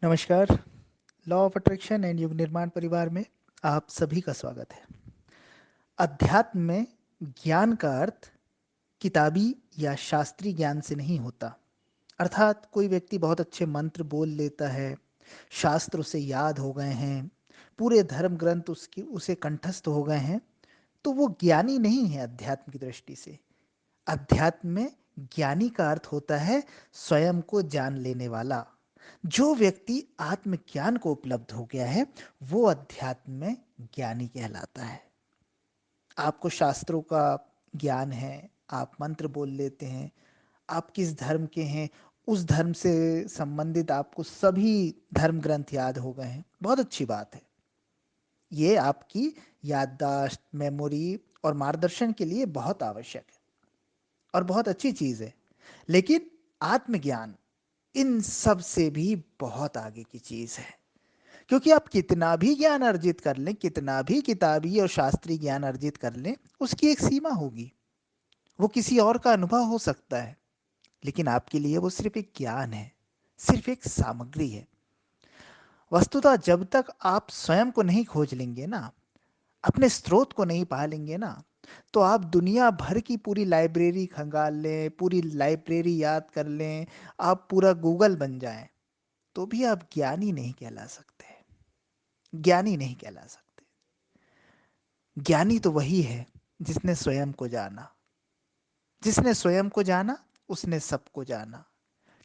नमस्कार। Law of attraction and युग निर्माण परिवार में आप सभी का स्वागत है। अध्यात्म में ज्ञान का अर्थ किताबी या शास्त्रीय ज्ञान से नहीं होता। अर्थात कोई व्यक्ति बहुत अच्छे मंत्र बोल लेता है, शास्त्र उसे याद हो गए हैं, पूरे धर्म ग्रंथ उसकी उसे कंठस्थ हो गए हैं, तो वो ज्ञानी नहीं है अध्यात्म की दृष्टि से। अध्यात्म में ज्ञानी का अर्थ होता है स्वयं को जान लेने वाला। जो व्यक्ति आत्मज्ञान को उपलब्ध हो गया है वो अध्यात्म में ज्ञानी कहलाता है। आपको शास्त्रों का ज्ञान है, आप मंत्र बोल लेते हैं, आप किस धर्म के हैं उस धर्म से संबंधित आपको सभी धर्म ग्रंथ याद हो गए हैं, बहुत अच्छी बात है। ये आपकी याददाश्त, मेमोरी और मार्गदर्शन के लिए बहुत आवश्यक है और बहुत अच्छी चीज़ है। लेकिन आत्मज्ञान इन सब से भी बहुत आगे की चीज़ है। क्योंकि आप कितना भी ज्ञान अर्जित कर लें, कितना भी किताबी और शास्त्रीय ज्ञान अर्जित कर लें, उसकी एक सीमा होगी। वो किसी और का अनुभव हो सकता है, लेकिन आपके लिए वो सिर्फ एक ज्ञान है, सिर्फ एक सामग्री है। वस्तुतः जब तक आप स्वयं को नहीं खोज लेंगे ना, अपने स्रोत को नहीं पा लेंगे ना, तो आप दुनिया भर की पूरी लाइब्रेरी खंगाल लें, पूरी लाइब्रेरी याद कर लें, आप पूरा गूगल बन जाएं, तो भी आप ज्ञानी नहीं कहला सकते। ज्ञानी नहीं कहला सकते। ज्ञानी तो वही है जिसने स्वयं को जाना। जिसने स्वयं को जाना उसने सबको जाना।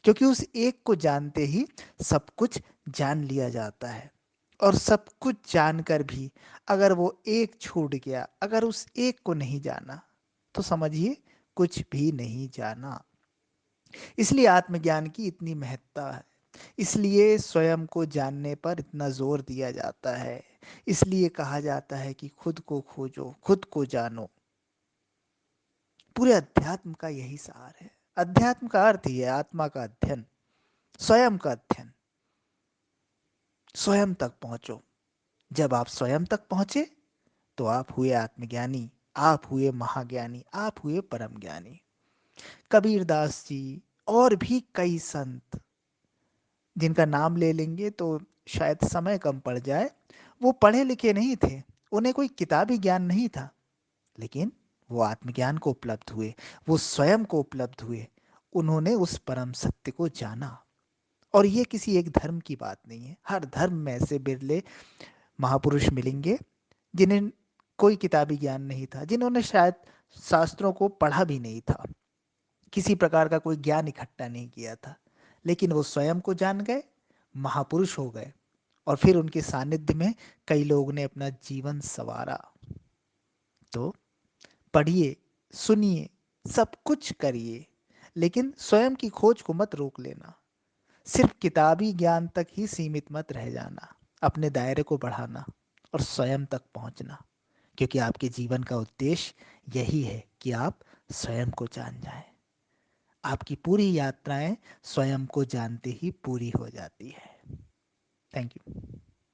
क्योंकि उस एक को जानते ही सब कुछ जान लिया जाता है। और सब कुछ जानकर भी अगर वो एक छूट गया, अगर उस एक को नहीं जाना, तो समझिए कुछ भी नहीं जाना। इसलिए आत्मज्ञान की इतनी महत्ता है। इसलिए स्वयं को जानने पर इतना जोर दिया जाता है। इसलिए कहा जाता है कि खुद को खोजो, खुद को जानो। पूरे अध्यात्म का यही सार है। अध्यात्म का अर्थ ही है आत्मा का अध्ययन, स्वयं का अध्ययन। स्वयं तक पहुंचो। जब आप स्वयं तक पहुंचे तो आप हुए आत्मज्ञानी, आप हुए महाज्ञानी, आप हुए परम ज्ञानी। कबीरदास जी और भी कई संत जिनका नाम ले लेंगे तो शायद समय कम पड़ जाए, वो पढ़े लिखे नहीं थे, उन्हें कोई किताबी ज्ञान नहीं था, लेकिन वो आत्मज्ञान को उपलब्ध हुए, वो स्वयं को उपलब्ध हुए। उन्होंने उस परम सत्य को जाना। और ये किसी एक धर्म की बात नहीं है, हर धर्म में ऐसे बिरले महापुरुष मिलेंगे जिन्हें कोई किताबी ज्ञान नहीं था, जिन्होंने शायद शास्त्रों को पढ़ा भी नहीं था, किसी प्रकार का कोई ज्ञान इकट्ठा नहीं किया था, लेकिन वो स्वयं को जान गए, महापुरुष हो गए। और फिर उनके सानिध्य में कई लोगों ने अपना जीवन संवारा। तो पढ़िए, सुनिए, सब कुछ करिए, लेकिन स्वयं की खोज को मत रोक लेना। सिर्फ किताबी ज्ञान तक ही सीमित मत रह जाना। अपने दायरे को बढ़ाना और स्वयं तक पहुंचना। क्योंकि आपके जीवन का उद्देश्य यही है कि आप स्वयं को जान जाएं। आपकी पूरी यात्राएं स्वयं को जानते ही पूरी हो जाती है। Thank you.